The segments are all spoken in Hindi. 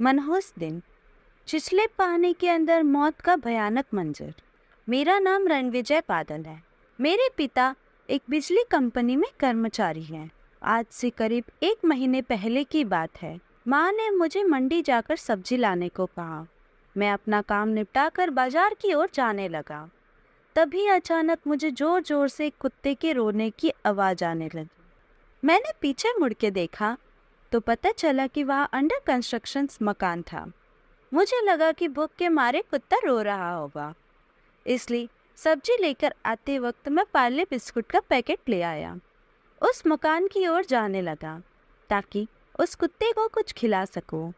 मनहूस दिन। छिछले पानी के अंदर मौत का भयानक मंजर। मेरा नाम रणविजय बादल है। मेरे पिता एक बिजली कंपनी में कर्मचारी हैं। आज से करीब 1 महीने पहले की बात है। माँ ने मुझे मंडी जाकर सब्जी लाने को कहा। मैं अपना काम निपटाकर बाजार की ओर जाने लगा। तभी अचानक मुझे जोर जोर से कुत्ते के रोने की आवाज आने लगी। मैंने पीछे मुड़ के देखा तो पता चला कि वहाँ अंडर कंस्ट्रक्शन मकान था। मुझे लगा कि भूख के मारे कुत्ता रो रहा होगा, इसलिए सब्जी लेकर आते वक्त मैं पार्ले बिस्कुट का पैकेट ले आया। उस मकान की ओर जाने लगा ताकि उस कुत्ते को कुछ खिला सकूं।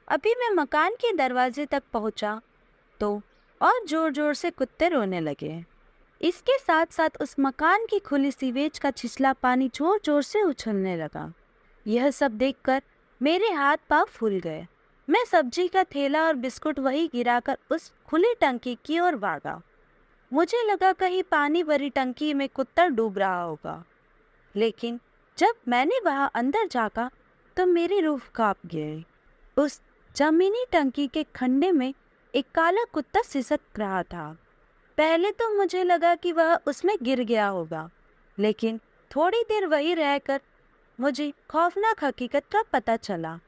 अभी मैं मकान के दरवाजे तक पहुंचा तो और जोर जोर से कुत्ते रोने लगे। इसके साथ साथ उस मकान की खुली सीवेज का छिछला पानी जोर जोर से उछलने लगा। यह सब देखकर मेरे हाथ पांव फूल गए। मैं सब्जी का थैला और बिस्कुट वहीं गिराकर उस खुली टंकी की ओर भागा। मुझे लगा कहीं पानी भरी टंकी में कुत्ता डूब रहा होगा, लेकिन जब मैंने वहां अंदर झांका तो मेरी रूह कांप गई। उस जमीनी टंकी के खंडे में एक काला कुत्ता सिसक रहा था। पहले तो मुझे लगा कि वह उसमें गिर गया होगा, लेकिन थोड़ी देर वहीं रहकर मुझे खौफनाक हकीकत का पता चला।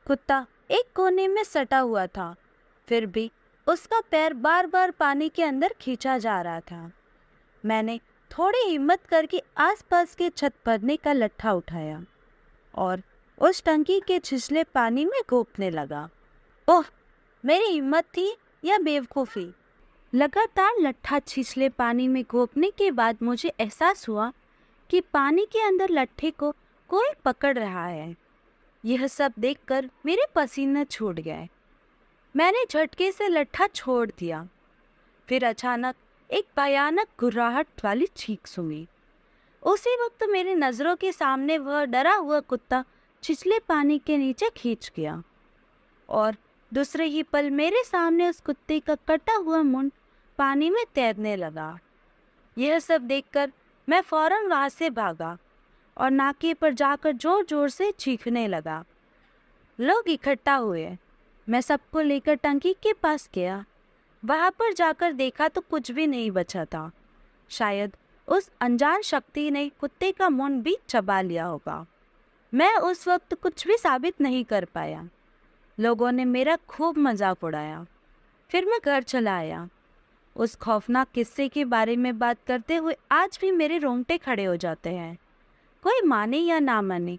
कुत्ता एक कोने में सटा हुआ था, फिर भी उसका पैर बार बार पानी के अंदर खींचा जा रहा था। मैंने थोड़ी हिम्मत करके आसपास के छत भरने का लट्ठा उठाया और उस टंकी के छिछले पानी में घोंपने लगा। ओह, मेरी हिम्मत थी या बेवकूफ़ी। लगातार लट्ठा छिछले पानी में घोंपने के बाद मुझे एहसास हुआ कि पानी के अंदर लट्ठे को कोई पकड़ रहा है। यह सब देखकर मेरे पसीने छूट गए। मैंने झटके से लट्ठा छोड़ दिया। फिर अचानक एक भयानक घुर्राहट वाली चीख सुनी। उसी वक्त मेरी नज़रों के सामने वह डरा हुआ कुत्ता छिछले पानी के नीचे खींच गया और दूसरे ही पल मेरे सामने उस कुत्ते का कटा हुआ मुंड पानी में तैरने लगा। यह सब देखकर मैं फौरन वहां से भागा और नाके पर जाकर जोर जोर से चीखने लगा। लोग इकट्ठा हुए। मैं सबको लेकर टंकी के पास गया। वहां पर जाकर देखा तो कुछ भी नहीं बचा था। शायद उस अनजान शक्ति ने कुत्ते का मुंड भी चबा लिया होगा। मैं उस वक्त कुछ भी साबित नहीं कर पाया। लोगों ने मेरा खूब मजाक उड़ाया। फिर मैं घर चला आया। उस खौफनाक किस्से के बारे में बात करते हुए आज भी मेरे रोंगटे खड़े हो जाते हैं। कोई माने या ना माने,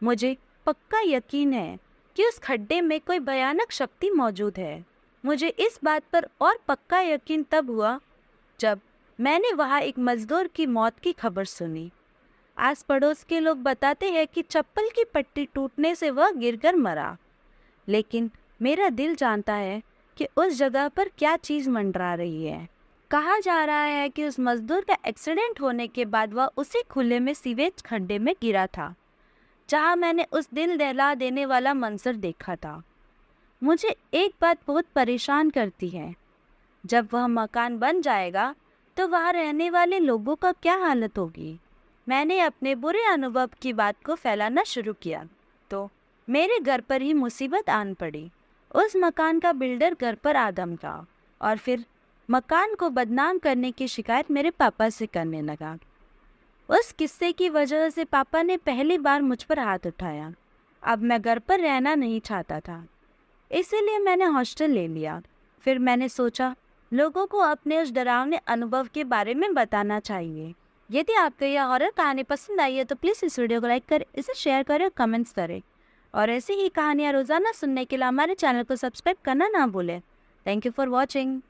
मुझे पक्का यकीन है कि उस खड्डे में कोई भयानक शक्ति मौजूद है। मुझे इस बात पर और पक्का यकीन तब हुआ जब मैंने वहाँ एक मजदूर की मौत की खबर सुनी। आस पड़ोस के लोग बताते हैं कि चप्पल की पट्टी टूटने से वह गिरकर मरा, लेकिन मेरा दिल जानता है कि उस जगह पर क्या चीज़ मंडरा रही है। कहा जा रहा है कि उस मजदूर का एक्सीडेंट होने के बाद वह उसी खुले में सीवेज खड्डे में गिरा था, जहां मैंने उस दिल दहला देने वाला मंजर देखा था। मुझे एक बात बहुत परेशान करती है, जब वह मकान बन जाएगा तो वहां रहने वाले लोगों का क्या हालत होगी। मैंने अपने बुरे अनुभव की बात को फैलाना शुरू किया तो मेरे घर पर ही मुसीबत आन पड़ी। उस मकान का बिल्डर घर पर आदम था और फिर मकान को बदनाम करने की शिकायत मेरे पापा से करने लगा। उस किस्से की वजह से पापा ने पहली बार मुझ पर हाथ उठाया। अब मैं घर पर रहना नहीं चाहता था, इसीलिए मैंने हॉस्टल ले लिया। फिर मैंने सोचा लोगों को अपने उस डरावने अनुभव के बारे में बताना चाहिए। यदि आपको यह हॉरर कहानी पसंद आई है तो प्लीज़ इस वीडियो को लाइक करें, इसे शेयर करें और कमेंट्स करें। और ऐसी ही कहानियाँ रोज़ाना सुनने के लिए हमारे चैनल को सब्सक्राइब करना ना भूलें। Thank you for watching.